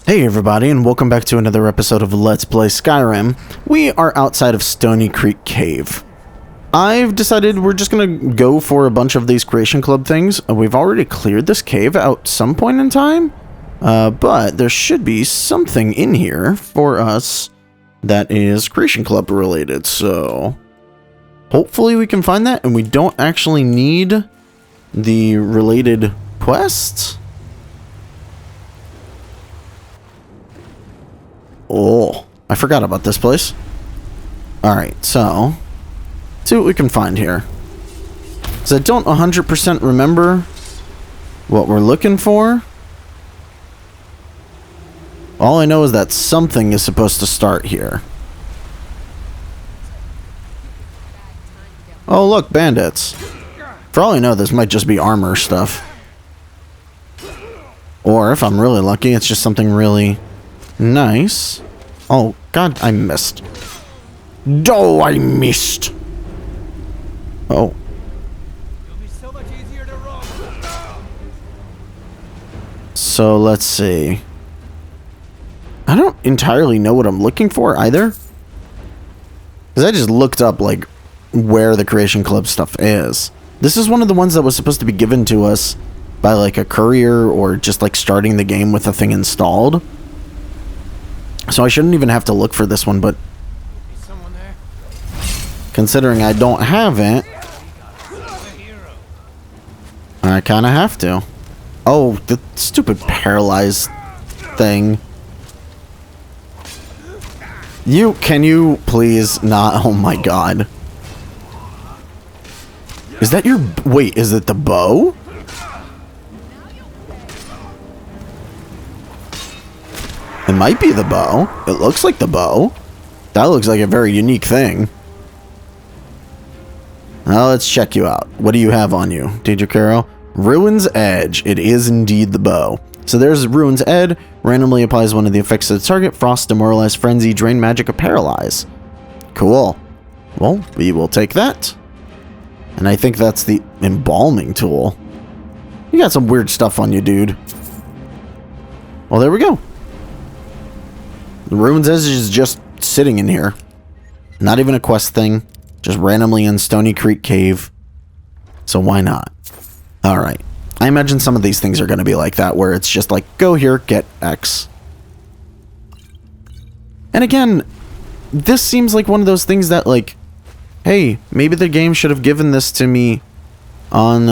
Hey everybody, and welcome back to another episode of Let's Play Skyrim. We are outside of Stony Creek Cave. I've decided we're just gonna go for a bunch of these Creation Club things. We've already cleared this cave at some point in time, but there should be something in here for us that is Creation Club related, so hopefully we can find that, and we don't actually need the related quests. Oh, I forgot about this place. Alright, so let's see what we can find here. Because I don't 100% remember what we're looking for. All I know is that something is supposed to start here. Oh, look, bandits. For all I know, this might just be armor stuff. Or, if I'm really lucky, it's just something really nice. Oh, God, I missed. Oh, I missed. Oh. So, let's see. I don't entirely know what I'm looking for, either. Because I just looked up, like, where the Creation Club stuff is. This is one of the ones that was supposed to be given to us by, like, a courier or just, like, starting the game with the thing installed. So I shouldn't even have to look for this one, but considering I don't have it, I kind of have to. Oh, the stupid paralyzed thing. Can you please not? Oh my God. Is that your, wait, is it the bow? It might be the bow. It looks like the bow. That looks like a very unique thing. Now let's check you out. What do you have on you, Deidre Caro? Ruin's Edge. It is indeed the bow. So there's Ruin's Edge. Randomly applies one of the effects to the target. Frost, Demoralize, Frenzy, Drain Magic, or Paralyze. Cool. Well, we will take that. And I think that's the embalming tool. You got some weird stuff on you, dude. Well, there we go. The Ruin's Edge is just sitting in here. Not even a quest thing. Just randomly in Stony Creek Cave. So why not? Alright. I imagine some of these things are going to be like that, where it's just like, go here, get X. And again, this seems like one of those things that, like, hey, maybe the game should have given this to me on,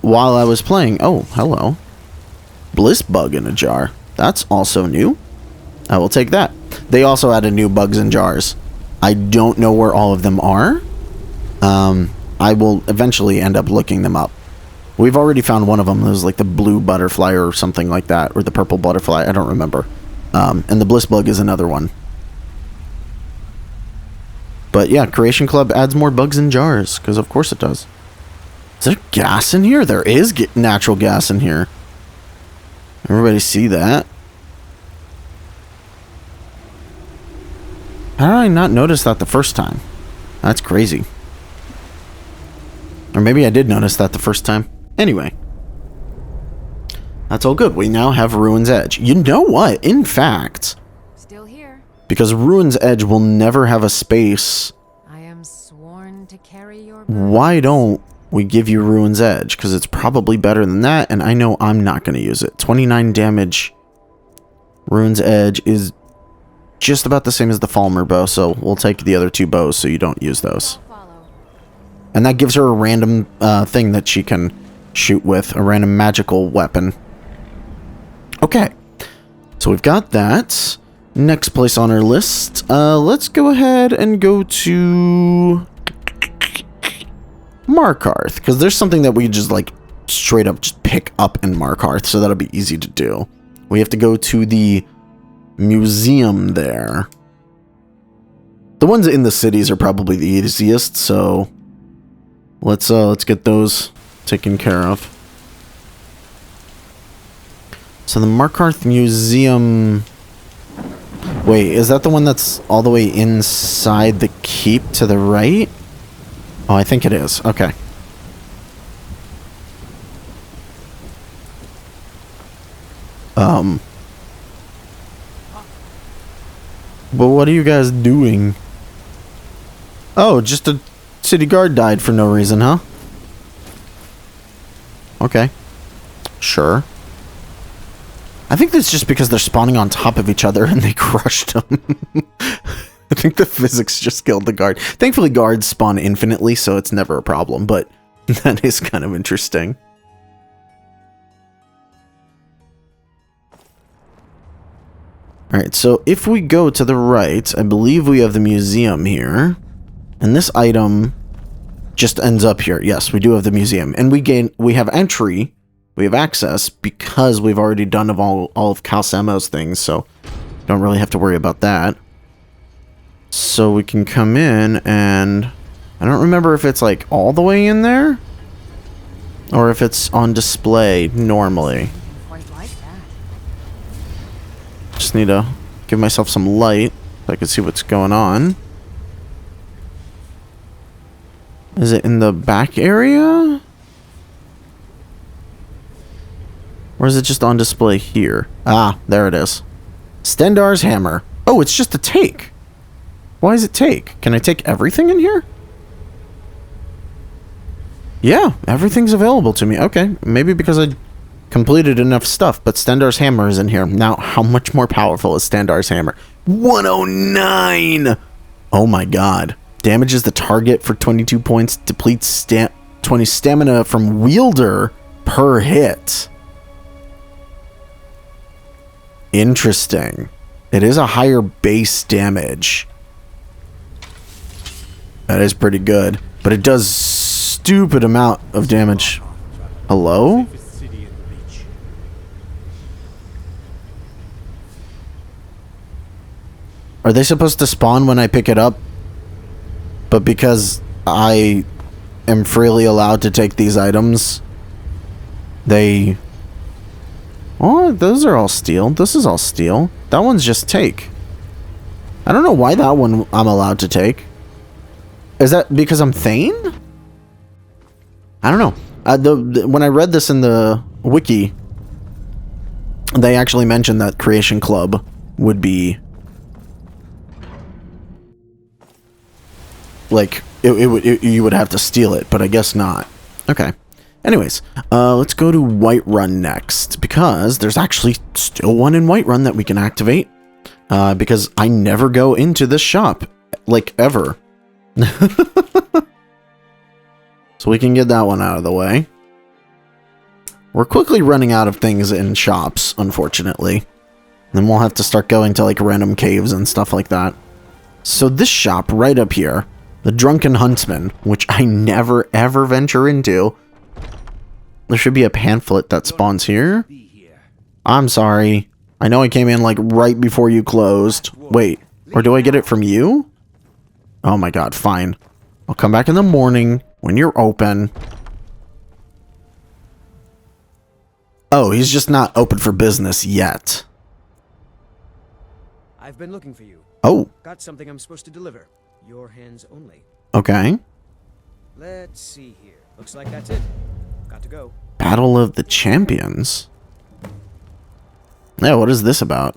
while I was playing. Oh, hello. Bliss bug in a jar. That's also new. I will take that. They also added new bugs in jars. I don't know where all of them are. I will eventually end up looking them up. We've already found one of them. It was like the blue butterfly or something like that. Or the purple butterfly. I don't remember. And the bliss bug is another one. But yeah, Creation Club adds more bugs in jars. Because of course it does. Is there gas in here? There is natural gas in here. Everybody see that? How did I not notice that the first time? That's crazy. Or maybe I did notice that the first time. Anyway. That's all good. We now have Ruin's Edge. You know what? In fact, still here. Because Ruin's Edge will never have a space. I am sworn to carry your Why don't we give you Ruin's Edge? Because it's probably better than that, and I know I'm not going to use it. 29 damage. Ruin's Edge is just about the same as the Falmer bow, so we'll take the other two bows so you don't use those. And that gives her a random thing that she can shoot with, a random magical weapon. Okay, so we've got that. Next place on our list, let's go ahead and go to Markarth, because there's something that we just like straight up just pick up in Markarth, so that'll be easy to do. We have to go to the museum there. The ones in the cities are probably the easiest, so let's get those taken care of. So the Markarth Museum. Wait, is that the one that's all the way inside the keep to the right? Oh, I think it is. Okay. But what are you guys doing? Oh, just a city guard died for no reason, huh? Okay. Sure. I think that's just because they're spawning on top of each other and they crushed them. I think the physics just killed the guard. Thankfully, guards spawn infinitely, so it's never a problem, but that is kind of interesting. Alright, so if we go to the right, I believe we have the museum here. And this item just ends up here. Yes, we do have the museum. And we have entry, we have access, because we've already done all of Cal Samo's things, so don't really have to worry about that. So we can come in and... I don't remember if it's like all the way in there, or if it's on display normally. Quite like that. Just need to give myself some light so I can see what's going on. Is it in the back area? Or is it just on display here? Ah, there it is. Stendarr's hammer. Oh, it's just a take. Why is it take? Can I take everything in here? Yeah, everything's available to me. Okay, maybe because I completed enough stuff, but Stendarr's hammer is in here. Now, how much more powerful is Stendarr's hammer? 109! Oh my god. Damages the target for 22 points, depletes 20 stamina from wielder per hit. Interesting. It is a higher base damage. That is pretty good, but it does stupid amount of damage. Hello? Are they supposed to spawn when I pick it up? But because I am freely allowed to take these items, they... Oh, those are all steel. This is all steel. That one's just take. I don't know why that one I'm allowed to take. Is that because I'm Thane? I don't know. When I read this in the wiki, they actually mentioned that Creation Club would be... Like, you would have to steal it, but I guess not. Okay. Anyways, let's go to Whiterun next, because there's actually still one in Whiterun that we can activate, because I never go into this shop, like, ever. So we can get that one out of the way. We're quickly running out of things in shops, unfortunately. Then we'll have to start going to, like, random caves and stuff like that. So this shop right up here, the Drunken Huntsman, which I never ever venture into. There should be a pamphlet that spawns here. I'm sorry. I know I came in like right before you closed. Wait, or do I get it from you? Oh my god, fine. I'll come back in the morning when you're open. Oh, he's just not open for business yet. I've been looking for you. Oh. Got something I'm supposed to deliver. Your hands only. Okay. Let's see here. Looks like that's it. Got to go. Battle of the Champions. Yeah, what is this about?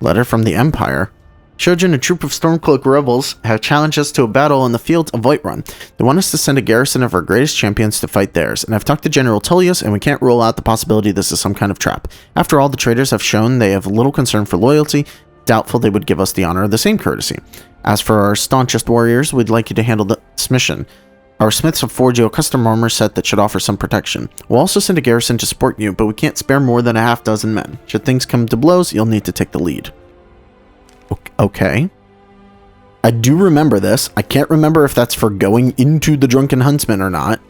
Letter from the Empire. Shojin, a troop of Stormcloak rebels, have challenged us to a battle in the fields of Whiterun. They want us to send a garrison of our greatest champions to fight theirs, and I've talked to General Tullius, and we can't rule out the possibility this is some kind of trap. After all, the traitors have shown they have little concern for loyalty, doubtful they would give us the honor of the same courtesy. As for our staunchest warriors, we'd like you to handle this mission. Our smiths have forged you a custom armor set that should offer some protection. We'll also send a garrison to support you, but we can't spare more than a half-dozen men. Should things come to blows, you'll need to take the lead. Okay. I do remember this. I can't remember if that's for going into the Drunken Huntsman or not.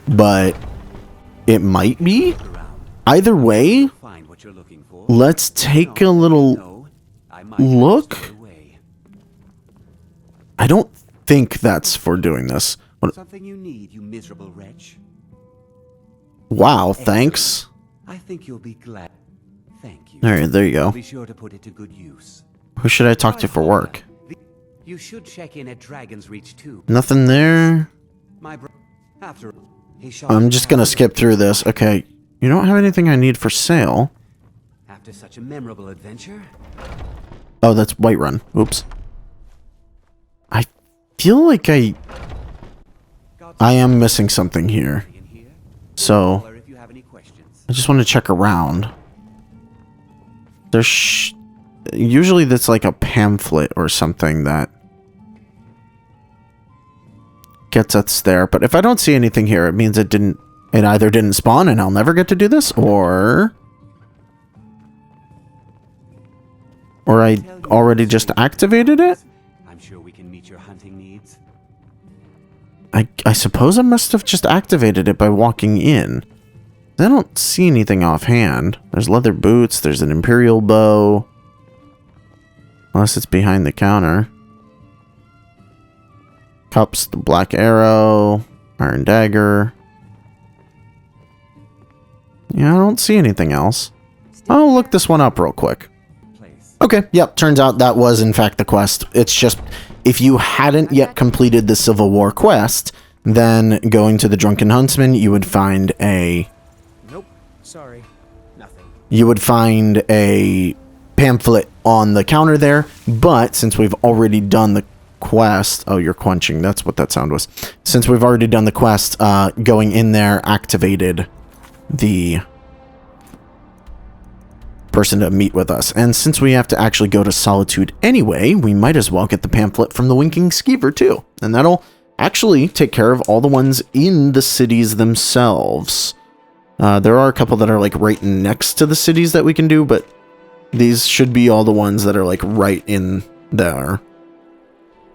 But it might be. Either way, let's take a little look. I don't think that's for doing this. Something you need, you miserable wretch. Wow, thanks. I think you'll be glad. Thank you. All right, there you go. Be sure to put it to good use. Who should I talk to for work? You should check in at Dragon's Reach too. Nothing there. My brother. After he shot. I'm just gonna skip through this. Okay, You don't have anything I need for sale. After such a memorable adventure, Oh, that's Whiterun. Oops. I feel like I am missing something here. in here. So, Or if you have any questions. I just want to check around. There's usually that's like a pamphlet or something that gets us there. But if I don't see anything here, it means it either didn't spawn and I'll never get to do this, or I already just activated it? I'm sure we can meet your hunting needs. I suppose I must have just activated it by walking in. I don't see anything offhand. There's leather boots, there's an imperial bow. Unless it's behind the counter. Cups, the black arrow, iron dagger. Yeah, I don't see anything else. I'll look this one up real quick. Place. Okay, yep, turns out that was in fact the quest. It's just, if you hadn't yet completed the Civil War quest, then going to the Drunken Huntsman, you would find a... Nope. Sorry. Nothing. You would find a pamphlet on the counter there, but since we've already done the quest... Oh, you're quenching, that's what that sound was. Since we've already done the quest, going in there activated the person to meet with us. And since we have to actually go to Solitude anyway, we might as well get the pamphlet from the Winking Skeever too. And that'll actually take care of all the ones in the cities themselves. There are a couple that are like right next to the cities that we can do, but these should be all the ones that are like right in there.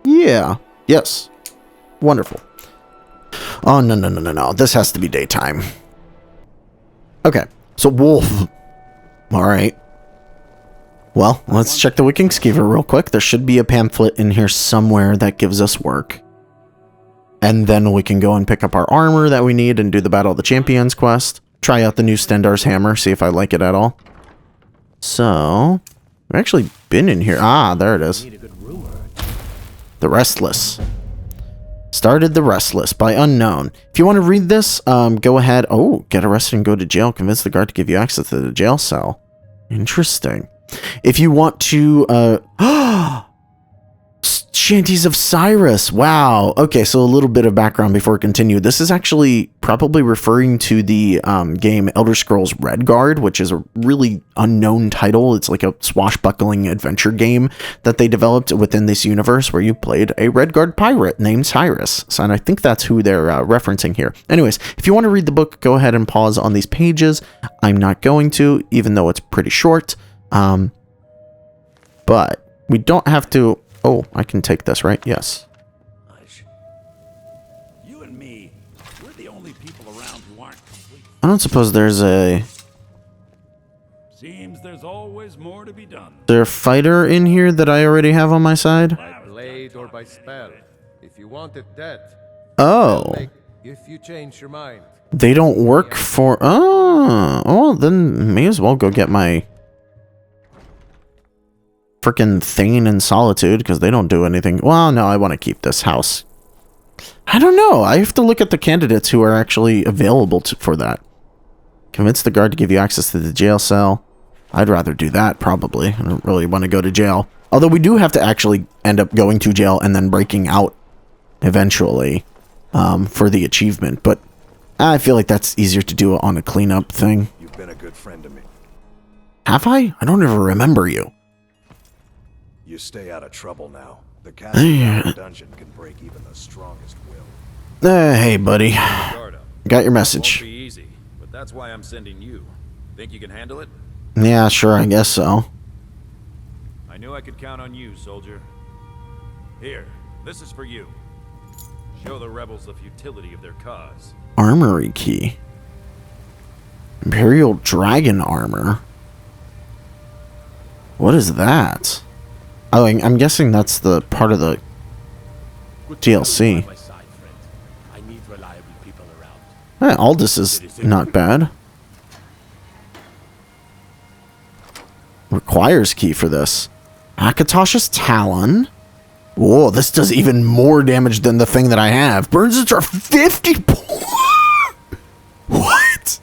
Yeah. Yes. Wonderful. Oh, no. This has to be daytime. Okay. So, wolf. Alright. Well, let's check the Winking Skeever real quick. There should be a pamphlet in here somewhere that gives us work. And then we can go and pick up our armor that we need and do the Battle of the Champions quest. Try out the new Stendarr's hammer, see if I like it at all. So, we've actually been in here. Ah, there it is. The Restless. Started the Restless by Unknown. If you want to read this, go ahead. Oh, get arrested and go to jail. Convince the guard to give you access to the jail cell. Interesting. If you want to, Shanties of Cyrus. Wow. Okay, so a little bit of background before we continue. This is actually probably referring to the game Elder Scrolls Redguard, which is a really unknown title. It's like a swashbuckling adventure game that they developed within this universe where you played a Redguard pirate named Cyrus. So, and I think that's who they're referencing here. Anyways, if you want to read the book, go ahead and pause on these pages. I'm not going to, even though it's pretty short. But we don't have to... Oh, I can take this, right? Yes. Hush. You and me, we're the only people around who aren't complete. I don't suppose there's a... Seems there's always more to be done. Is there a fighter in here that I already have on my side? By blade or by spell. If you want it dead, Oh. if you change your mind. They don't work for... Oh. Oh, then may as well go get my... Frickin' Thane and Solitude, because they don't do anything. Well, no, I want to keep this house. I don't know. I have to look at the candidates who are actually available for that. Convince the guard to give you access to the jail cell. I'd rather do that, probably. I don't really want to go to jail. Although we do have to actually end up going to jail and then breaking out eventually for the achievement. But I feel like that's easier to do on a cleanup thing. You've been a good friend to me. Have I? I don't ever remember you. You stay out of trouble now. The castle dungeon can break even the strongest will. Hey, buddy. Grotto. Got your Won't message. be easy, but that's why I'm sending you. Think you can handle it? Yeah, sure, I guess so. I knew I could count on you, soldier. Here, this is for you. Show the rebels the futility of their cause. Armory key. Imperial Dragon armor. What is that? Oh, I'm guessing that's the part of the DLC. Aldous is not bad. Requires key for this. Akatosh's Talon. Whoa, this does even more damage than the thing that I have. Burns it for 50 points. What?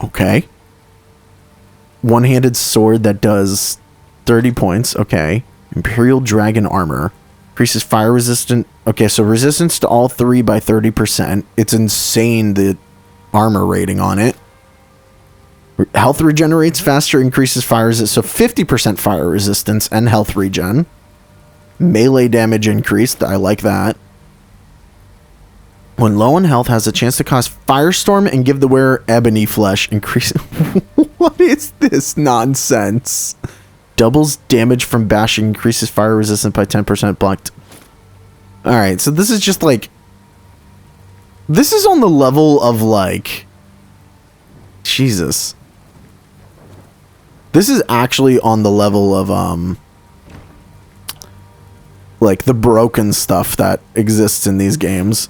Okay. One-handed sword that does 30 points. Okay. Imperial Dragon armor. Increases fire resistant. Okay, so resistance to all 3 by 30%. It's insane, the armor rating on it. Health regenerates faster, increases fire resistance. So 50% fire resistance and health regen. Melee damage increased. I like that. When low on health, has a chance to cause Firestorm and give the wearer ebony flesh. Increase. What is this nonsense? Doubles damage from bashing, increases fire resistance by 10% blocked. Alright, so this is just like... This is on the level of like... Jesus. This is actually on the level of, like, the broken stuff that exists in these games.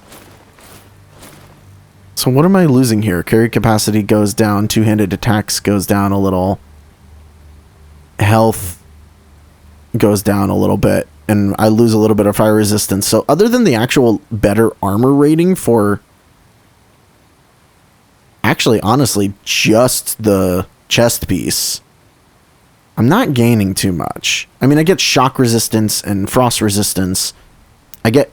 So what am I losing here? Carry capacity goes down. Two-handed attacks goes down a little. Health goes down a little bit. And I lose a little bit of fire resistance. So other than the actual better armor rating for... Actually, honestly, just the chest piece, I'm not gaining too much. I mean, I get shock resistance and frost resistance. I get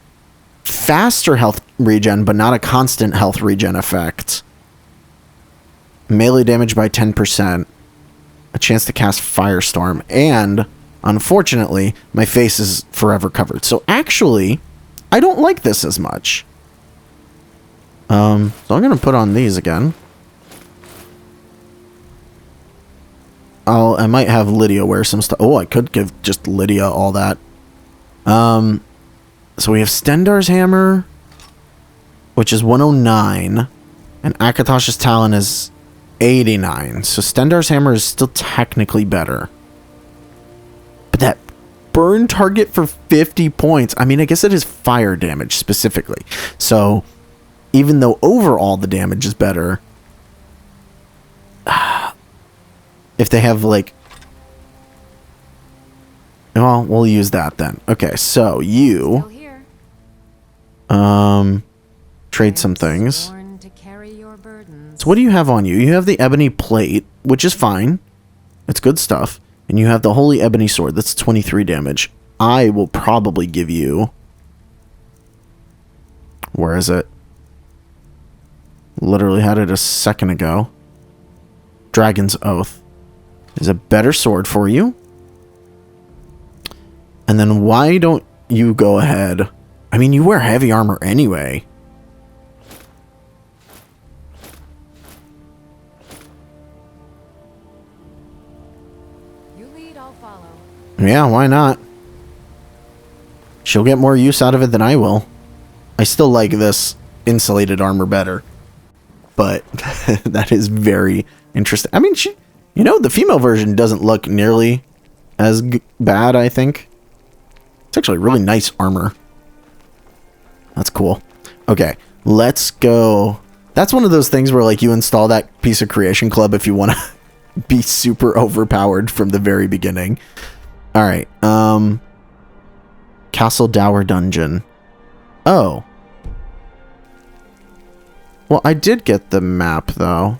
faster health regen, but not a constant health regen effect. Melee damage by 10%. A chance to cast Firestorm. And, unfortunately, my face is forever covered. So, actually, I don't like this as much. So I'm going to put on these again. I might have Lydia wear some stuff. Oh, I could give just Lydia all that. So we have Stendarr's hammer, which is 109, and Akatosh's Talon is 89. So Stendarr's hammer is still technically better. But that burn target for 50 points, I mean, I guess it is fire damage specifically. So even though overall the damage is better, if they have, like... Well, we'll use that then. Okay, so you... Trade some things. So what do you have on you? You have the ebony plate, which is fine. It's good stuff. And you have the holy ebony sword. That's 23 damage. I will probably give you... Where is it? Literally had it a second ago. Dragon's Oath is a better sword for you. And then why don't you go ahead? I mean, you wear heavy armor anyway. You lead, I'll follow. Yeah, why not? She'll get more use out of it than I will. I still like this insulated armor better. But that is very interesting. I mean, you know, the female version doesn't look nearly as bad, I think. It's actually really nice armor. That's cool. Okay, let's go. That's one of those things where, like, you install that piece of Creation Club if you want to be super overpowered from the very beginning. All right. Castle Dower Dungeon. Oh. Well, I did get the map, though.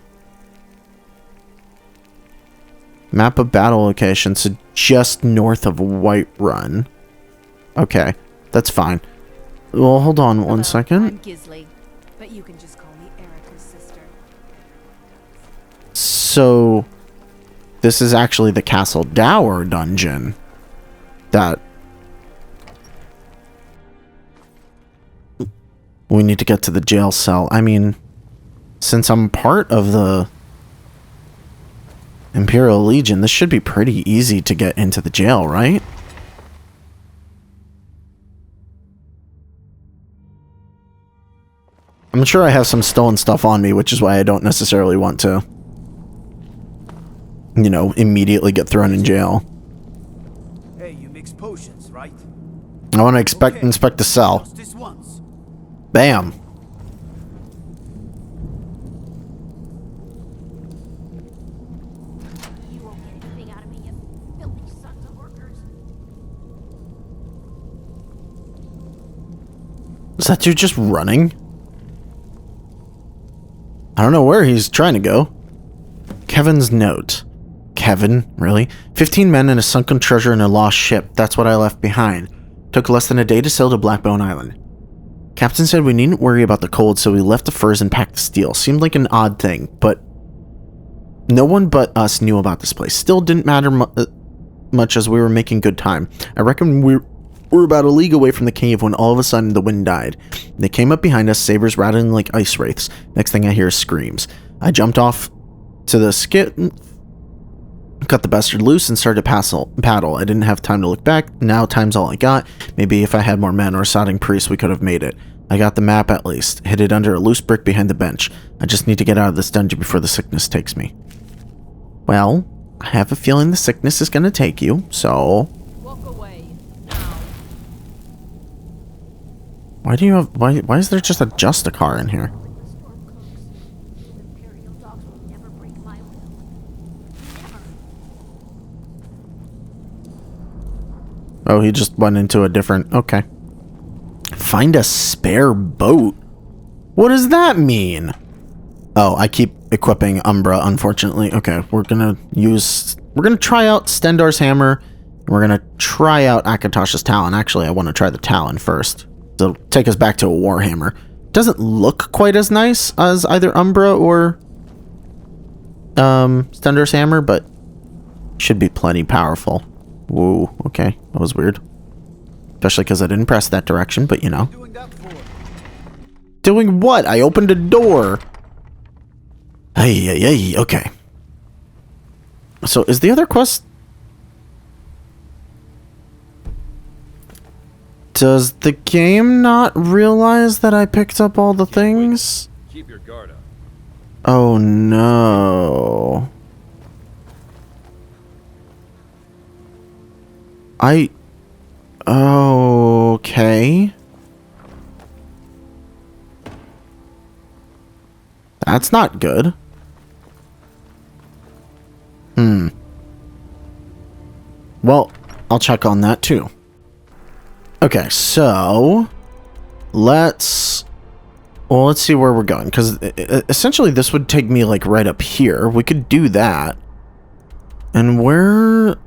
Map of battle location, so just north of Whiterun. Okay, that's fine. Well, hold on one second. I'm Gisli, but you can just call me Erica's sister. So, this is actually the Castle Dower dungeon. That we need to get to the jail cell. I mean, since I'm part of the Imperial Legion, this should be pretty easy to get into the jail, right? I'm sure I have some stolen stuff on me, which is why I don't necessarily want to, you know, immediately get thrown in jail. Hey, you mix potions, right? I want to inspect the cell. Just this once. Bam. You won't get anything out of me, you filthy sons of workers. Is that dude just running? I don't know where he's trying to go. Kevin's note. Kevin? Really? 15 men and a sunken treasure in a lost ship. That's what I left behind. Took less than a day to sail to Blackbone Island. Captain said we needn't worry about the cold, so we left the furs and packed the steel. Seemed like an odd thing, but no one but us knew about this place. Still didn't matter much as we were making good time. I reckon we're about a league away from the cave when all of a sudden the wind died. They came up behind us, sabers rattling like ice wraiths. Next thing I hear is screams. I jumped off to the skip, cut the bastard loose, and started to paddle. I didn't have time to look back. Now time's all I got. Maybe if I had more men or a sodding priest, we could have made it. I got the map at least. Hid it under a loose brick behind the bench. I just need to get out of this dungeon before the sickness takes me. Well, I have a feeling the sickness is going to take you, so... Walk away. Why do you have... Why is there just a Justicar in here? The storm cooks. The Imperial dogs will never break my will. Never. Oh, he just went into a different... Okay. Find a spare boat? What does that mean? Oh, I keep equipping Umbra, unfortunately. Okay, we're gonna try out Stendar's hammer. And we're gonna try out Akatosh's Talon. Actually, I want to try the Talon first. So it'll take us back to a Warhammer. Doesn't look quite as nice as either Umbra or Stendar's hammer, but should be plenty powerful. Whoa, okay, that was weird. Especially because I didn't press that direction, but you know. Doing what? I opened a door. Hey, okay. So is the other quest... Does the game not realize that I picked up all the things? Keep your guard up. Oh no. Okay. That's not good. Well, I'll check on that too. Okay, so let's see where we're going, because essentially this would take me like right up here. We could do that. And where...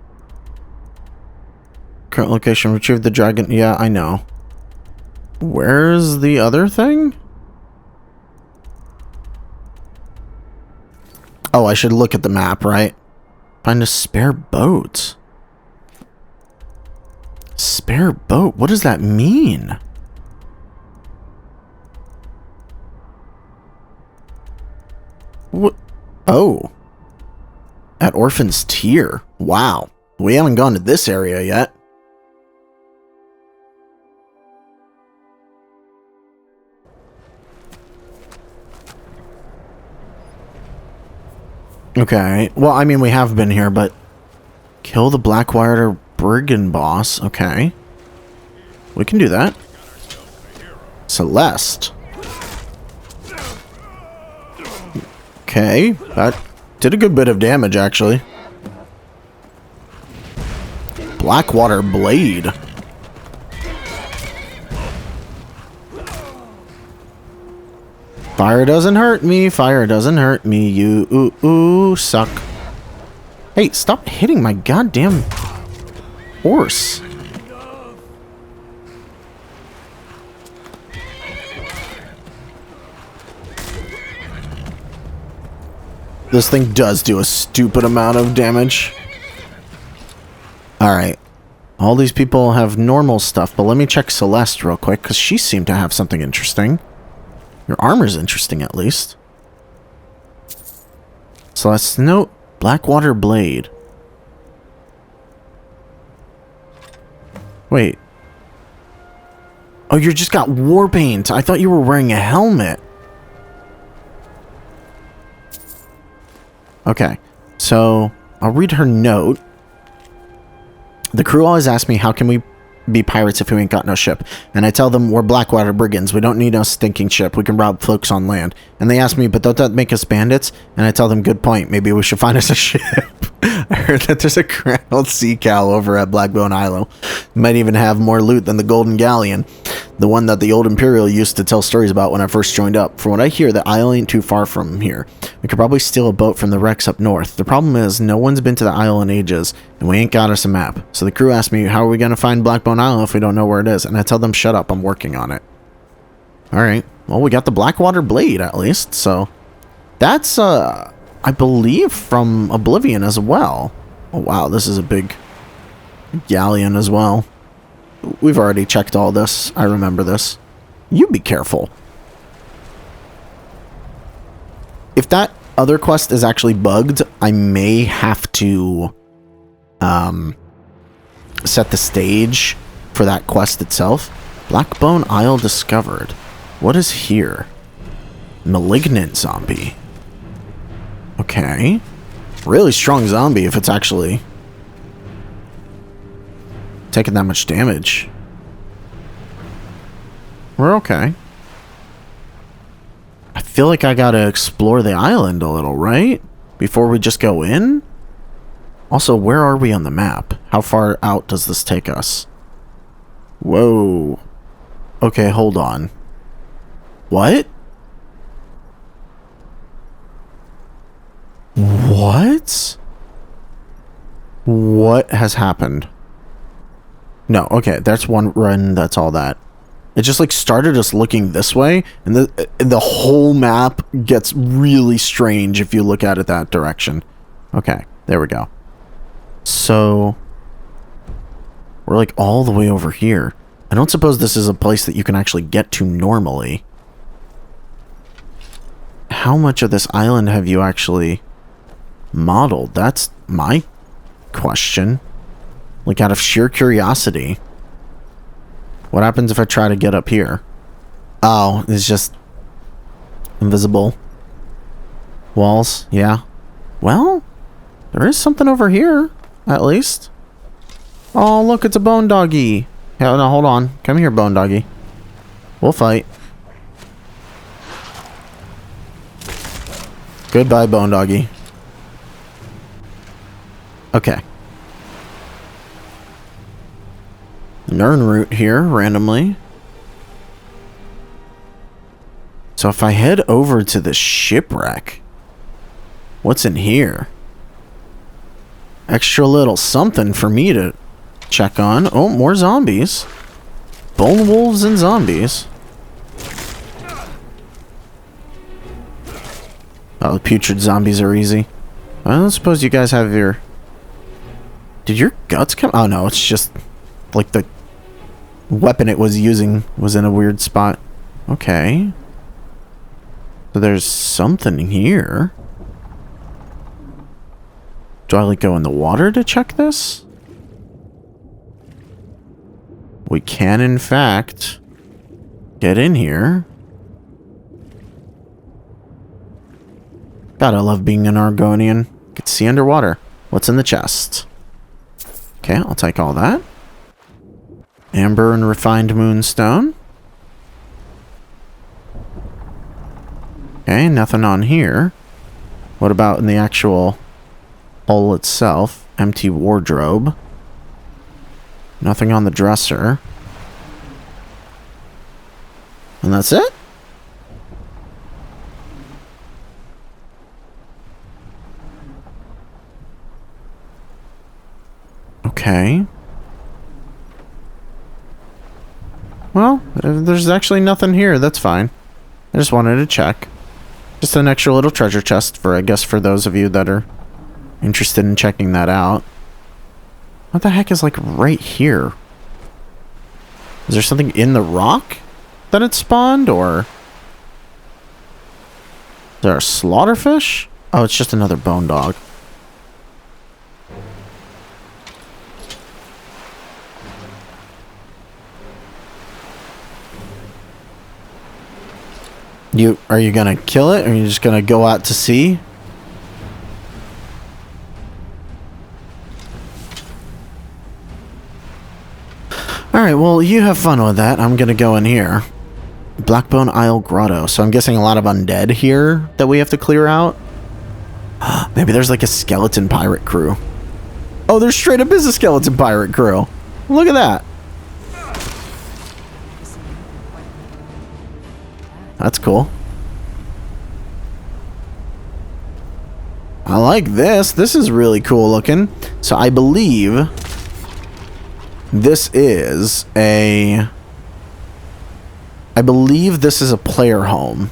Current location, retrieve the dragon. Yeah, I know. Where's the other thing? Oh, I should look at the map, right? Find a spare boat. Spare boat? What does that mean? What? Oh. At Orphan's Tier. Wow. We haven't gone to this area yet. Okay. Well, I mean, we have been here, but... Kill the Blackwater Brigand boss. Okay. We can do that. Celeste. Okay. That did a good bit of damage, actually. Blackwater Blade. Fire doesn't hurt me. Fire doesn't hurt me. You suck. Hey, stop hitting my goddamn horse. This thing does do a stupid amount of damage. Alright. All these people have normal stuff, but let me check Celeste real quick, because she seemed to have something interesting. Your armor's interesting, at least. Celeste, note, Blackwater Blade. Wait. Oh, you just got war paint. I thought you were wearing a helmet. Okay, so I'll read her note. The crew always ask me, how can we be pirates if we ain't got no ship? And I tell them we're Blackwater Brigands. We don't need no stinking ship. We can rob folks on land. And they ask me, but don't that make us bandits? And I tell them, good point. Maybe we should find us a ship. I heard that there's a crowned sea cow over at Blackbone Island. Might even have more loot than the Golden Galleon. The one that the old Imperial used to tell stories about when I first joined up. From what I hear, the isle ain't too far from here. We could probably steal a boat from the wrecks up north. The problem is, no one's been to the isle in ages, and we ain't got us a map. So the crew asked me, how are we going to find Blackbone Isle if we don't know where it is? And I tell them, shut up, I'm working on it. Alright, well, we got the Blackwater Blade, at least, so... That's, I believe, from Oblivion as well. Oh, wow, this is a big galleon as well. We've already checked all this. I remember this. You be careful. If that other quest is actually bugged, I may have to set the stage for that quest itself. Blackbone Isle discovered. What is here? Malignant zombie. Okay. Really strong zombie if it's actually taking that much damage. We're okay. I feel like I gotta explore the island a little, right? Before we just go in? Also, where are we on the map? How far out does this take us? Whoa. Okay, hold on. What? What? What has happened? No, okay, that's one run, that's all that. It just like started us looking this way, and the whole map gets really strange if you look at it that direction. Okay, there we go. So, we're like all the way over here. I don't suppose this is a place that you can actually get to normally. How much of this island have you actually modeled? That's my question. Like, out of sheer curiosity. What happens if I try to get up here? Oh, it's just invisible walls. Yeah. Well, there is something over here, at least. Oh, look, it's a bone doggy. Yeah, no, hold on. Come here, bone doggy. We'll fight. Goodbye, bone doggy. Okay. Nern route here, randomly. So if I head over to the shipwreck, what's in here? Extra little something for me to check on. Oh, more zombies. Bone wolves and zombies. Oh, the putrid zombies are easy. I don't suppose you guys have your... Did your guts come? Oh no, it's just like the weapon it was using was in a weird spot. Okay. So there's something here. Do I like go in the water to check this? We can in fact get in here. God, I love being an Argonian. Get to see underwater. What's in the chest? Okay, I'll take all that. Amber and refined moonstone. Okay, nothing on here. What about in the actual hull itself? Empty wardrobe. Nothing on the dresser. And that's it? Okay. Well, there's actually nothing here. That's fine. I just wanted to check. Just an extra little treasure chest for, I guess, for those of you that are interested in checking that out. What the heck is, like, right here? Is there something in the rock that it spawned, or... Is there a slaughterfish? Oh, it's just another bone dog. Are you gonna kill it, or are you just gonna go out to sea? Alright, well, you have fun with that. I'm gonna go in here. Blackbone Isle Grotto. So I'm guessing a lot of undead here that we have to clear out. Maybe there's like a skeleton pirate crew. Oh, there's straight up is a skeleton pirate crew. Look at that. That's cool. I like this. This is really cool looking. So I believe this is a... I believe this is a player home.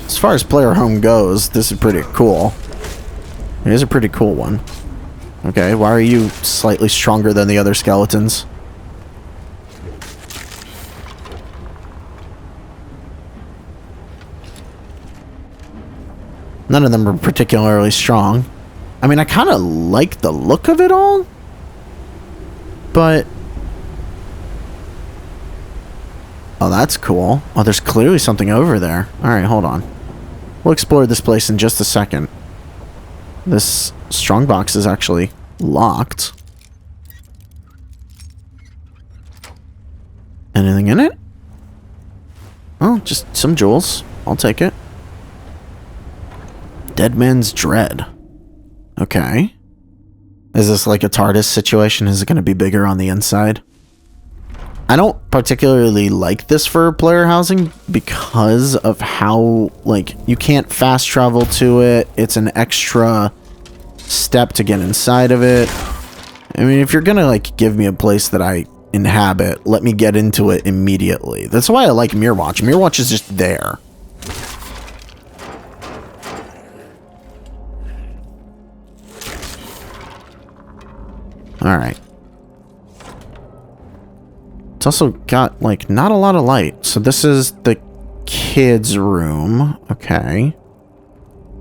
As far as player home goes, this is pretty cool. It is a pretty cool one. Okay, why are you slightly stronger than the other skeletons? None of them are particularly strong. I mean, I kind of like the look of it all. But... oh, that's cool. Oh, there's clearly something over there. Alright, hold on. We'll explore this place in just a second. This strongbox is actually locked. Anything in it? Oh, just some jewels. I'll take it. Dead Man's Dread. Okay. Is this like a TARDIS situation? Is it going to be bigger on the inside? I don't particularly like this for player housing because of how, like, you can't fast travel to it. It's an extra step to get inside of it. I mean, if you're going to, like, give me a place that I inhabit, let me get into it immediately. That's why I like Mirrorwatch. Mirrorwatch is just there. Alright. It's also got, like, not a lot of light. So this is the kids' room. Okay.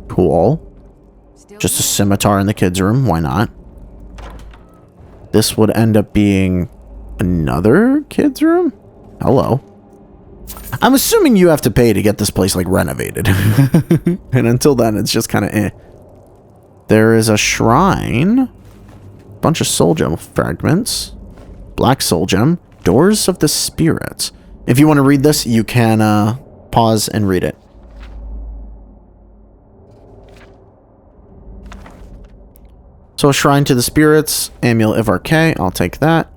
Cool. Just a scimitar in the kids' room. Why not? This would end up being another kids' room? Hello. I'm assuming you have to pay to get this place, like, renovated. And until then, it's just kind of eh. There is a shrine. Bunch of soul gem fragments. Black soul gem. Doors of the Spirits. If you want to read this, you can pause and read it. So a shrine to the spirits. Amulet of Arcade. I'll take that.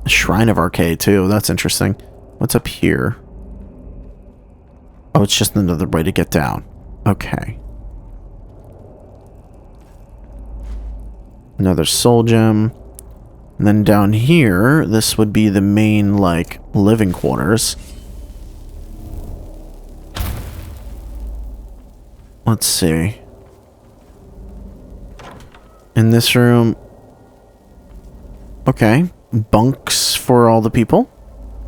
A shrine of Arcade too. That's interesting. What's up here? Oh, it's just another way to get down. Okay. Another soul gem. And then down here, this would be the main, like, living quarters. Let's see. In this room... okay. Bunks for all the people.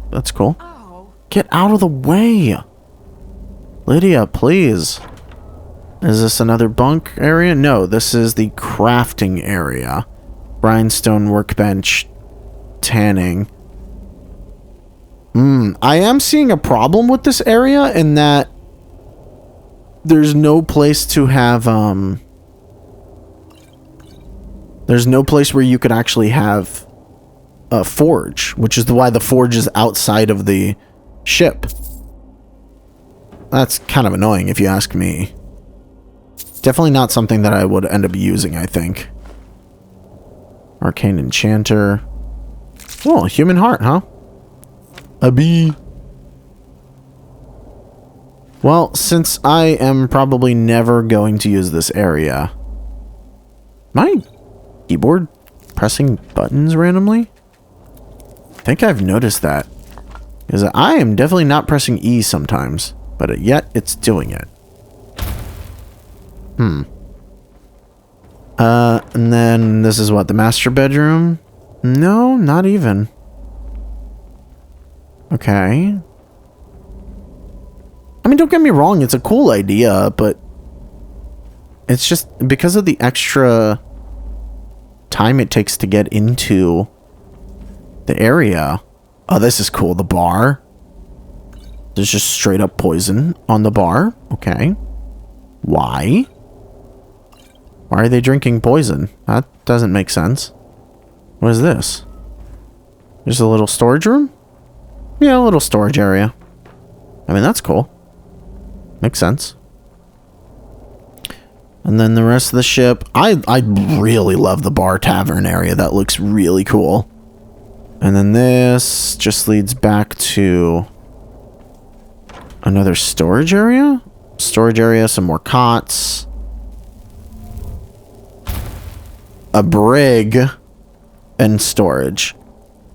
That's cool. Get out of the way! Lydia, please. Is this another bunk area? No, this is the crafting area. Grindstone workbench. Tanning. I am seeing a problem with this area in that there's no place to have, there's no place where you could actually have a forge, which is why the forge is outside of the ship. That's kind of annoying if you ask me. Definitely not something that I would end up using, I think. Arcane Enchanter. Oh, human heart, huh? A bee. Well, since I am probably never going to use this area... my keyboard pressing buttons randomly? I think I've noticed that. Because I am definitely not pressing E sometimes. But yet, it's doing it. And then this is what, the master bedroom? No, not even. Okay. I mean, don't get me wrong, it's a cool idea, but it's just because of the extra time it takes to get into the area. Oh, this is cool, the bar. There's just straight up poison on the bar. Okay. Why? Why are they drinking poison? That doesn't make sense. What is this? Just a little storage room? Yeah, a little storage area. I mean, that's cool. Makes sense. And then the rest of the ship. I really love the bar tavern area. That looks really cool. And then this just leads back to another storage area? Storage area, some more cots. A brig and storage.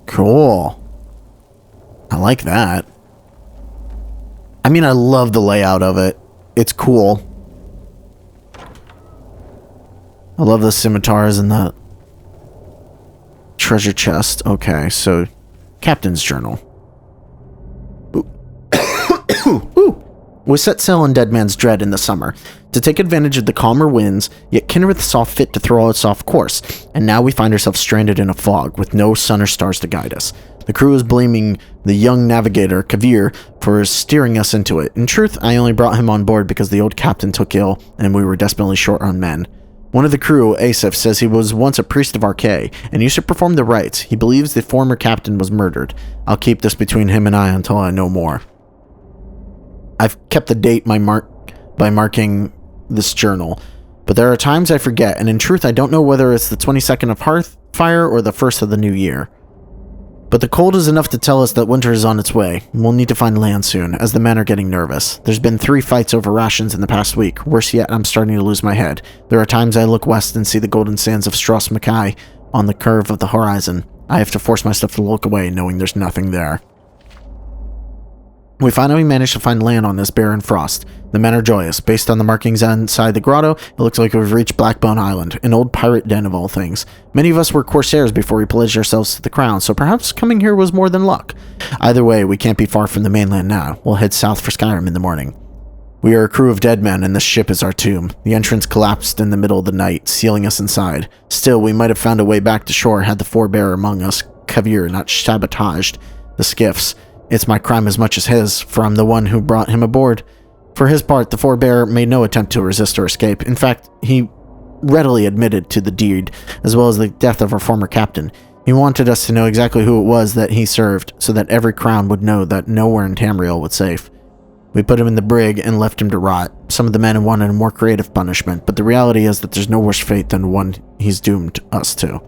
Cool. I like that. I mean, I love the layout of it. It's cool. I love the scimitars and the treasure chest. Okay, so Captain's Journal. Ooh. We set sail on Dead Man's Dread in the summer to take advantage of the calmer winds, yet Kinnereth saw fit to throw us off course, and now we find ourselves stranded in a fog with no sun or stars to guide us. The crew is blaming the young navigator, Kavir, for steering us into it. In truth, I only brought him on board because the old captain took ill, and we were desperately short on men. One of the crew, Asif, says he was once a priest of Arkay, and used to perform the rites. He believes the former captain was murdered. I'll keep this between him and I until I know more. I've kept the date by marking this journal, but there are times I forget, and in truth I don't know whether it's the 22nd of Hearthfire or the 1st of the new year. But the cold is enough to tell us that winter is on its way. We'll need to find land soon, as the men are getting nervous. There's been 3 fights over rations in the past week. Worse yet, I'm starting to lose my head. There are times I look west and see the golden sands of Stros Mackay on the curve of the horizon. I have to force myself to look away, knowing there's nothing there. We finally managed to find land on this barren frost. The men are joyous. Based on the markings inside the grotto, it looks like we've reached Blackbone Island, an old pirate den of all things. Many of us were corsairs before we pledged ourselves to the crown, so perhaps coming here was more than luck. Either way, we can't be far from the mainland now. We'll head south for Skyrim in the morning. We are a crew of dead men, and this ship is our tomb. The entrance collapsed in the middle of the night, sealing us inside. Still, we might have found a way back to shore had the forebearer among us, Kavir, not sabotaged the skiffs. It's my crime as much as his, for I'm the one who brought him aboard. For his part, the forebearer made no attempt to resist or escape. In fact, he readily admitted to the deed, as well as the death of our former captain. He wanted us to know exactly who it was that he served, so that every crown would know that nowhere in Tamriel was safe. We put him in the brig and left him to rot. Some of the men wanted a more creative punishment, but the reality is that there's no worse fate than the one he's doomed us to.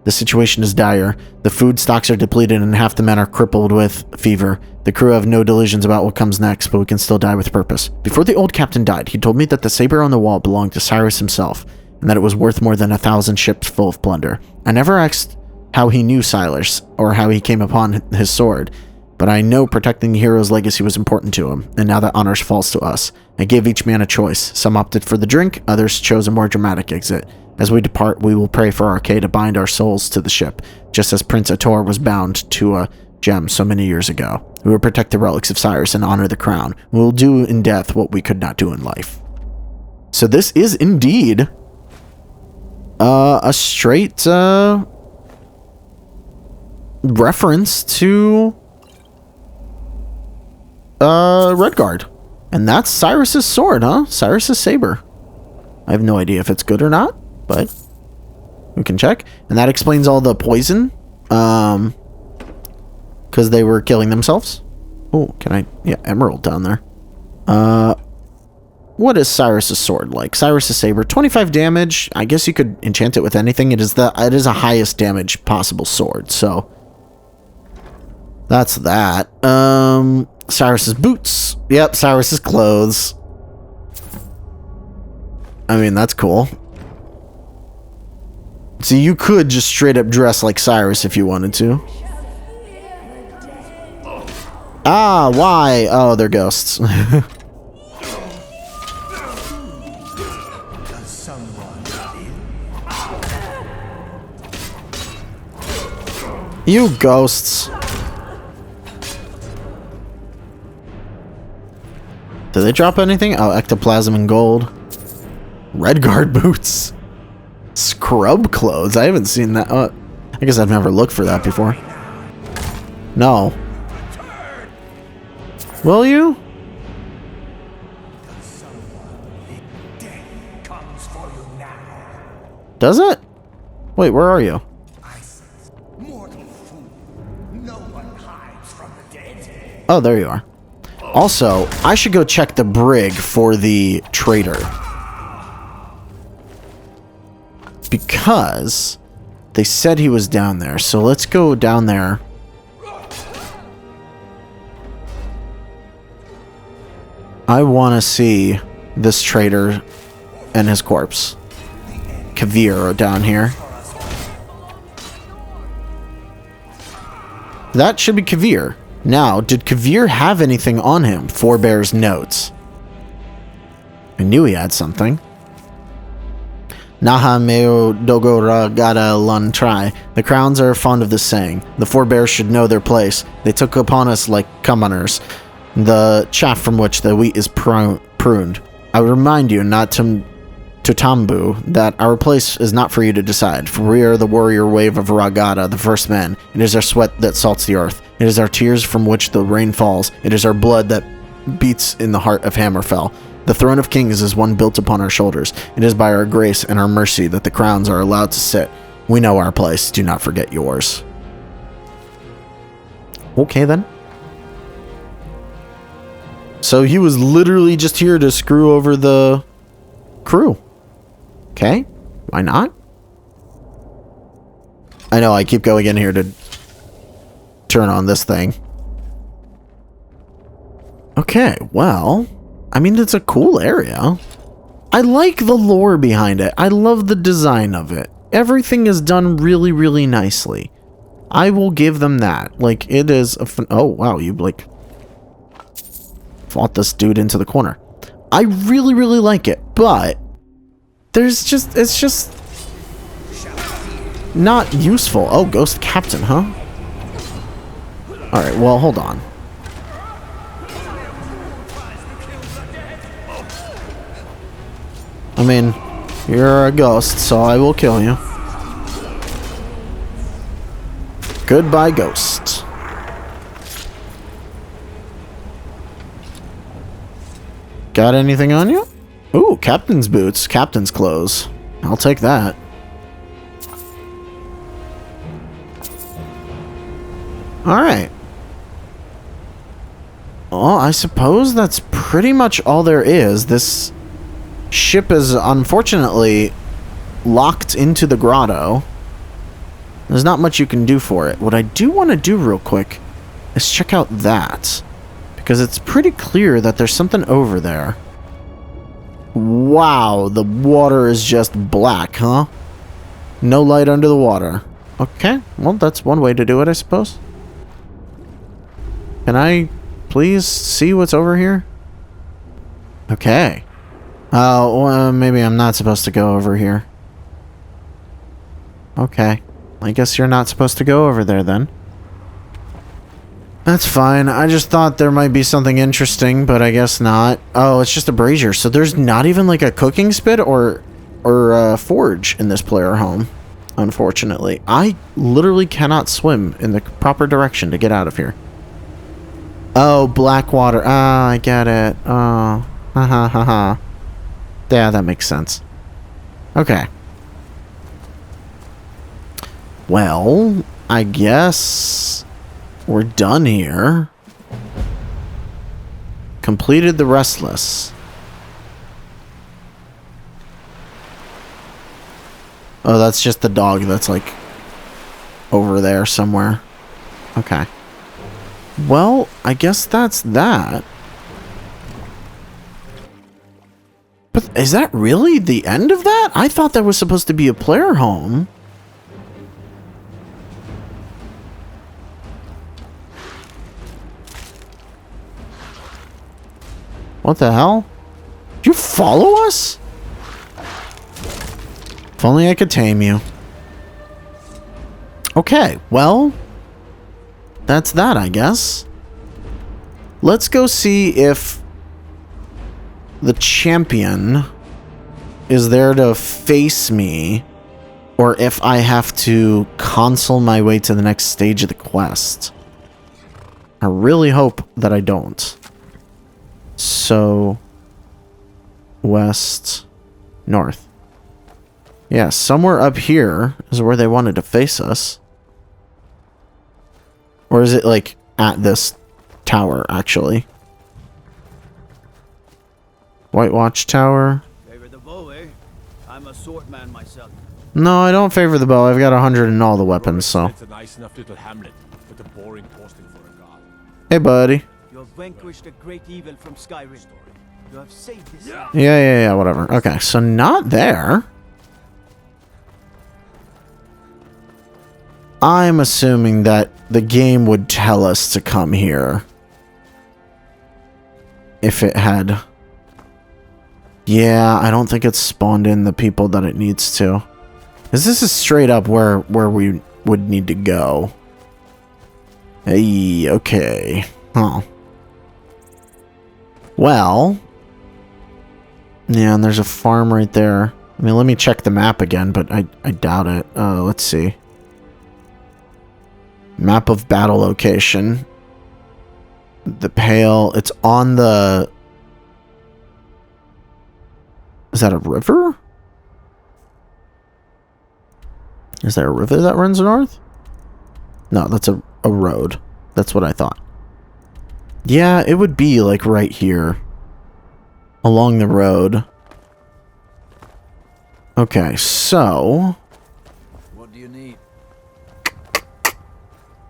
The situation is dire. The food stocks are depleted and half the men are crippled with fever. The crew have no delusions about what comes next, but we can still die with purpose. Before the old captain died, he told me that the saber on the wall belonged to Cyrus himself, and that it was worth more than 1,000 ships full of plunder. I never asked how he knew Cyrus, or how he came upon his sword, but I know protecting the hero's legacy was important to him, and now that honor falls to us. I gave each man a choice. Some opted for the drink, others chose a more dramatic exit. As we depart, we will pray for Arkay to bind our souls to the ship, just as Prince Ator was bound to a gem so many years ago. We will protect the relics of Cyrus and honor the crown. We will do in death what we could not do in life. So this is indeed a straight reference to Redguard. And that's Cyrus's sword, huh? Cyrus's saber. I have no idea if it's good or not, but we can check. And that explains all the poison. Because they were killing themselves. Oh, can I? Yeah, emerald down there. What is Cyrus's sword like? Cyrus's saber, 25 damage. I guess you could enchant it with anything. It is a highest damage possible sword, so that's that. Cyrus's boots. Yep, Cyrus's clothes. I mean, that's cool. So you could just straight up dress like Cyrus if you wanted to. Ah, why? Oh, they're ghosts. You ghosts. Did they drop anything? Oh, ectoplasm and gold. Redguard boots. Scrub clothes. I haven't seen that. I guess I've never looked for that before. No. Will you? Does it? Wait, where are you? Oh, there you are. Also, I should go check the brig for the trader. Because They said he was down there, so let's go down there. I want to see this traitor and his corpse. Kavir down here. That should be Kavir. Now, did Kavir have anything on him? Forebear's notes. I knew he had something. Naha meo dogora gada lun try. The crowns are fond of this saying. The forebears should know their place. They took upon us like commoners, the chaff from which the wheat is pruned. I would remind you not to tambu that our place is not for you to decide, for we are the warrior wave of Ragada, the first men. It is our sweat that salts the earth. It is our tears from which the rain falls. It is our blood that beats in the heart of Hammerfell. The throne of kings is one built upon our shoulders. It is by our grace and our mercy that the crowns are allowed to sit. We know our place. Do not forget yours. Okay, then. So he was literally just here to screw over the crew. Okay, why not? I know I keep going in here to turn on this thing. Okay, well, I mean, it's a cool area. I like the lore behind it. I love the design of it. Everything is done really, really nicely. I will give them that. Like, it is a oh, wow, you, like, fought this dude into the corner. I really, really like it, but there's just, it's just not useful. Oh, Ghost Captain, huh? Alright, well, hold on. I mean, you're a ghost, so I will kill you. Goodbye, ghost. Got anything on you? Ooh, captain's boots, captain's clothes. I'll take that. Alright. Well, I suppose that's pretty much all there is. This ship is unfortunately locked into the grotto. There's not much you can do for it. What I do want to do real quick is check out that, because it's pretty clear that there's something over there. Wow, the water is just black, huh? No light under the water. Okay, well, that's one way to do it, I suppose. Can I please see what's over here? Okay. Well, maybe I'm not supposed to go over here. Okay. I guess you're not supposed to go over there then. That's fine. I just thought there might be something interesting, but I guess not. Oh, it's just a brazier. So there's not even like a cooking spit or forge in this player home, unfortunately. I literally cannot swim in the proper direction to get out of here. Oh, black water. Ah, I get it. Oh, ha ha ha ha. Yeah, that makes sense. Okay. Well, I guess we're done here. Completed the Restless. Oh, that's just the dog that's like over there somewhere. Okay. Well, I guess that's that. But is that really the end of that? I thought that was supposed to be a player home. What the hell? Did you follow us? If only I could tame you. Okay, well, that's that, I guess. Let's go see if the champion is there to face me, or if I have to console my way to the next stage of the quest. I really hope that I don't. So, west, north. Yeah, somewhere up here is where they wanted to face us. Or is it like at this tower, actually? White Watch Tower. Favor the bow, eh? I'm a sword man myself. No, I don't favor the bow. I've got 100 in all the weapons, so. It's a nice enough little hamlet, but a boring posting for a god. Hey, buddy. You have vanquished a great evil from Skyrim. You have saved this. Yeah, whatever. Okay, so not there. I'm assuming that the game would tell us to come here. If it had... Yeah, I don't think it's spawned in the people that it needs to. Because this is straight up where we would need to go. Hey, okay. Huh. Well... Yeah, and there's a farm right there. I mean, let me check the map again, but I doubt it. Let's see. Map of battle location. The Pale. It's on the... Is that a river? Is there a river that runs north? No, that's a road. That's what I thought. Yeah, it would be like right here. Along the road. Okay, so... What do you need?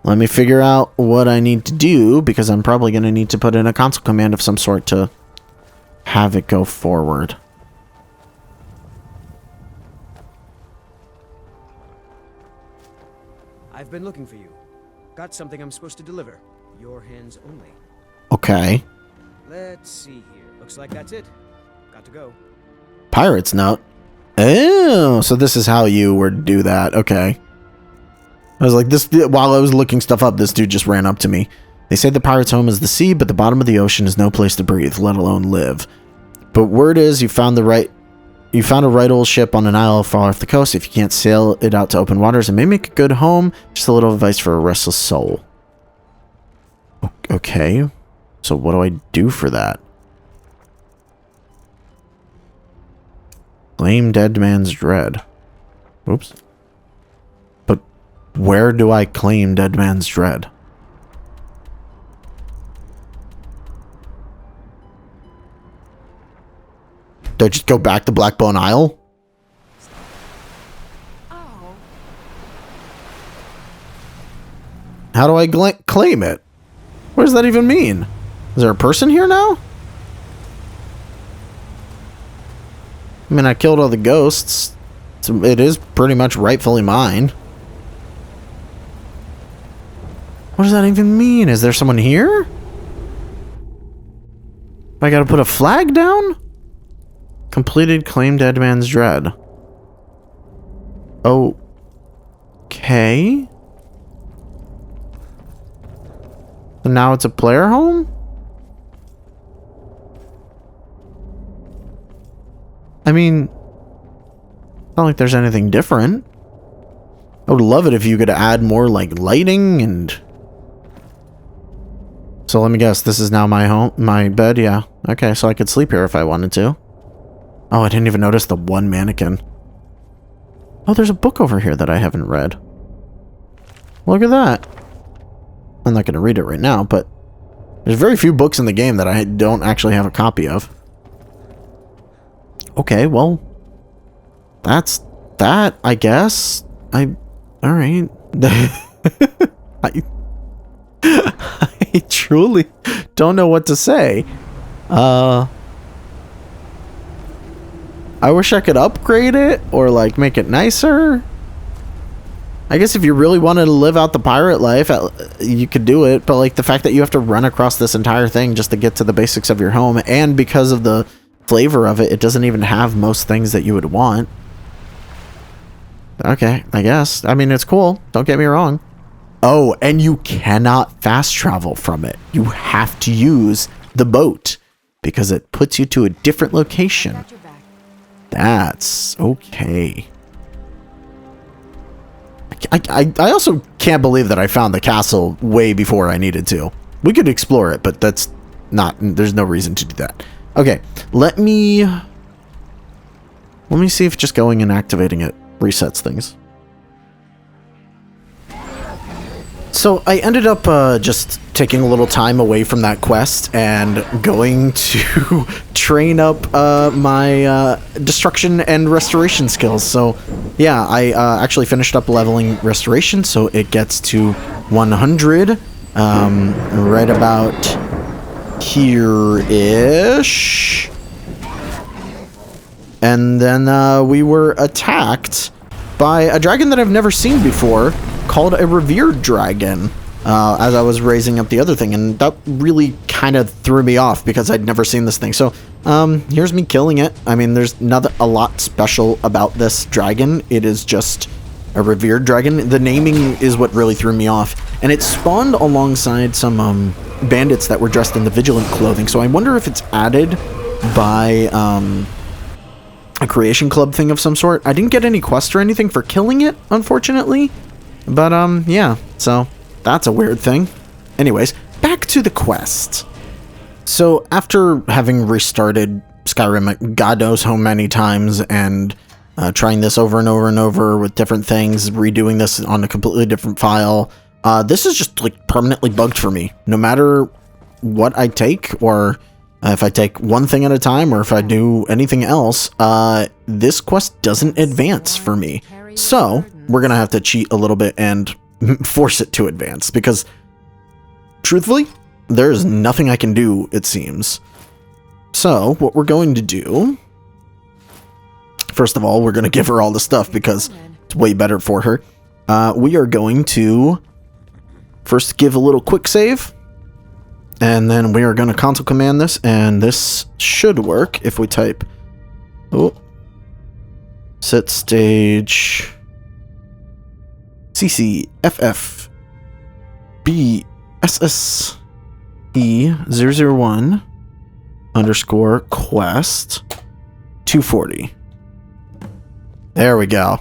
Let me figure out what I need to do, because I'm probably going to need to put in a console command of some sort to have it go forward. I've been looking for you. Got something I'm supposed to deliver. Your hands only. Okay. Let's see here. Looks like that's it. Got to go. Pirate's note. Oh, so this is how you were to do that. Okay. I was like, this, while I was looking stuff up, this dude just ran up to me. They say the pirate's home is the sea, but the bottom of the ocean is no place to breathe, let alone live. But word is you found a right old ship on an isle far off the coast. If you can't sail it out to open waters, it may make a good home. Just a little advice for a restless soul. Okay. So what do I do for that? Claim dead man's dread. Oops. But where do I claim dead man's dread? Do I just go back to Blackbone Isle? Oh. How do I claim it? What does that even mean? Is there a person here now? I mean, I killed all the ghosts. So it is pretty much rightfully mine. What does that even mean? Is there someone here? I gotta put a flag down? Completed claim dead man's dread. Okay. So now it's a player home? I mean, it's not like there's anything different. I would love it if you could add more like lighting and... So let me guess, this is now my home, my bed, yeah. Okay, so I could sleep here if I wanted to. Oh, I didn't even notice the one mannequin. Oh, there's a book over here that I haven't read. Look at that. I'm not going to read it right now, but there's very few books in the game that I don't actually have a copy of. Okay, well, that's that, I guess. Alright. I truly don't know what to say. I wish I could upgrade it or like make it nicer. I guess if you really wanted to live out the pirate life, you could do it. But like the fact that you have to run across this entire thing just to get to the basics of your home, and because of the flavor of it, it doesn't even have most things that you would want. Okay, I guess. I mean, it's cool. Don't get me wrong. Oh, and you cannot fast travel from it. You have to use the boat because it puts you to a different location. Got your back. That's okay. I also can't believe that I found the castle way before I needed to. We could explore it, but that's not... There's no reason to do that. Okay, let me see if just going and activating it resets things. So I ended up just taking a little time away from that quest and going to train up my destruction and restoration skills. So yeah, I actually finished up leveling restoration, so it gets to 100 right about here-ish. And then we were attacked by a dragon that I've never seen before, called a Revered Dragon, as I was raising up the other thing, and that really kind of threw me off because I'd never seen this thing. So here's me killing it. I mean, there's not a lot special about this dragon. It is just a Revered Dragon. The naming is what really threw me off, and it spawned alongside some bandits that were dressed in the Vigilant clothing, so I wonder if it's added by a creation club thing of some sort. I didn't get any quest or anything for killing it, unfortunately. But, yeah, so that's a weird thing. Anyways, back to the quest. So, after having restarted Skyrim God knows how many times and trying this over and over and over with different things, redoing this on a completely different file, this is just, like, permanently bugged for me. No matter what I take, or if I take one thing at a time, or if I do anything else, this quest doesn't advance for me. So, we're gonna have to cheat a little bit and force it to advance, because truthfully, there's nothing I can do, it seems. So, what we're going to do, first of all, we're gonna give her all the stuff because it's way better for her. We are going to first give a little quick save, and then we are going to console command this, and this should work if we type set stage CCFF BSSE001 underscore quest 240. There we go.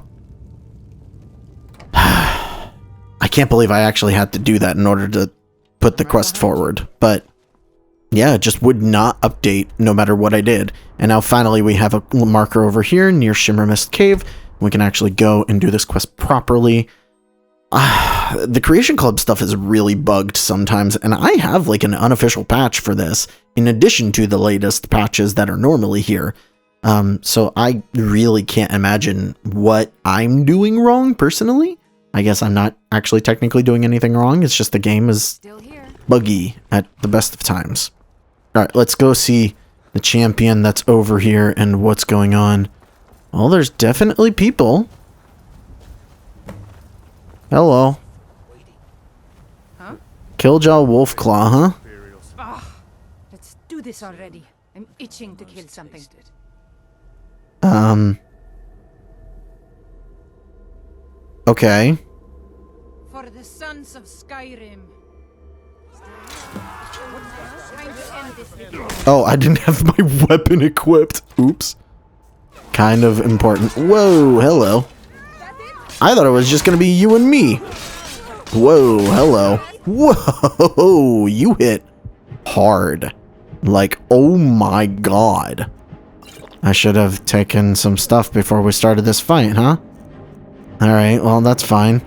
I can't believe I actually had to do that in order to put the quest forward, but yeah, it just would not update no matter what I did. And now finally we have a marker over here near Shimmer Mist Cave. We can actually go and do this quest properly. The Creation Club stuff is really bugged sometimes, and I have like an unofficial patch for this, in addition to the latest patches that are normally here. So I really can't imagine what I'm doing wrong personally. I guess I'm not actually technically doing anything wrong, it's just the game is Still here. buggy at the best of times. Alright, let's go see the champion that's over here and what's going on. Well, there's definitely people. Hello. Huh? Killjaw Wolfclaw, huh? Let's do this already. I'm itching to kill something. Okay. For the sons of Skyrim. Oh, I didn't have my weapon equipped. Oops. Kind of important. Whoa, hello. I thought it was just gonna be you and me. Whoa, hello. Whoa, you hit hard. Like, oh my god. I should have taken some stuff before we started this fight, huh? Alright, well, that's fine.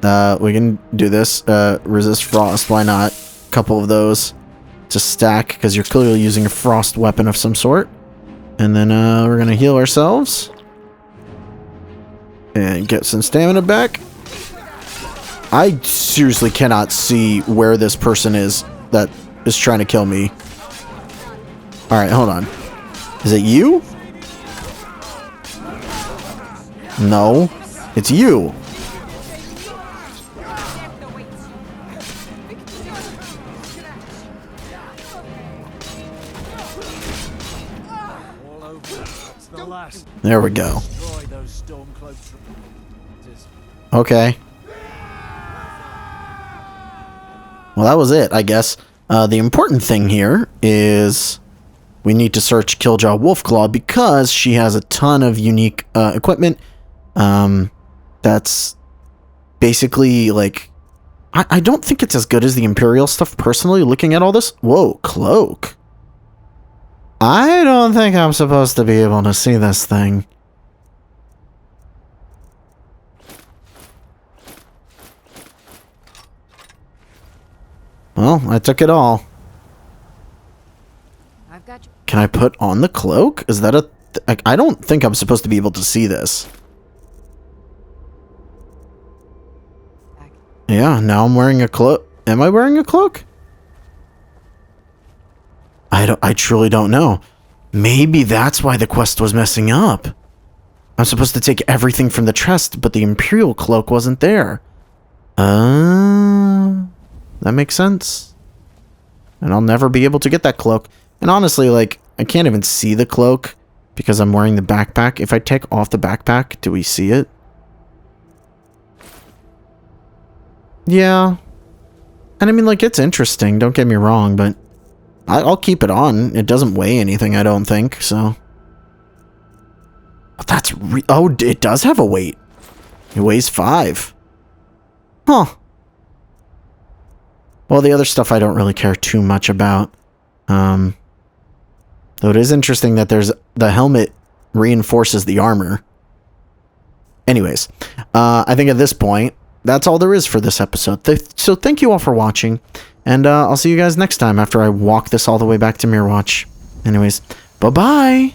We can do this. Resist frost, why not? A couple of those to stack, because you're clearly using a frost weapon of some sort. And then we're gonna heal ourselves. And get some stamina back. I seriously cannot see where this person is that is trying to kill me. Alright, hold on. Is it you? No. It's you. There we go. Okay. Well, that was it, I guess. The important thing here is we need to search Killjaw Wolfclaw because she has a ton of unique equipment. That's basically like... I don't think it's as good as the Imperial stuff, personally, looking at all this. Whoa, cloak. I don't think I'm supposed to be able to see this thing. Well, I took it all. I've got you. Can I put on the cloak? Is that a... I don't think I'm supposed to be able to see this. Yeah, now I'm wearing a cloak. Am I wearing a cloak? I truly don't know. Maybe that's why the quest was messing up. I'm supposed to take everything from the chest, but the Imperial cloak wasn't there. That makes sense. And I'll never be able to get that cloak. And honestly, like, I can't even see the cloak because I'm wearing the backpack. If I take off the backpack, do we see it? Yeah. And I mean, like, it's interesting, don't get me wrong, but I'll keep it on. It doesn't weigh anything, I don't think, so. But that's oh, it does have a weight. It weighs 5. Huh. Well, the other stuff I don't really care too much about. Though it is interesting that there's the helmet reinforces the armor. Anyways, I think at this point, that's all there is for this episode. So thank you all for watching, and I'll see you guys next time after I walk this all the way back to Mirrorwatch. Anyways, bye-bye!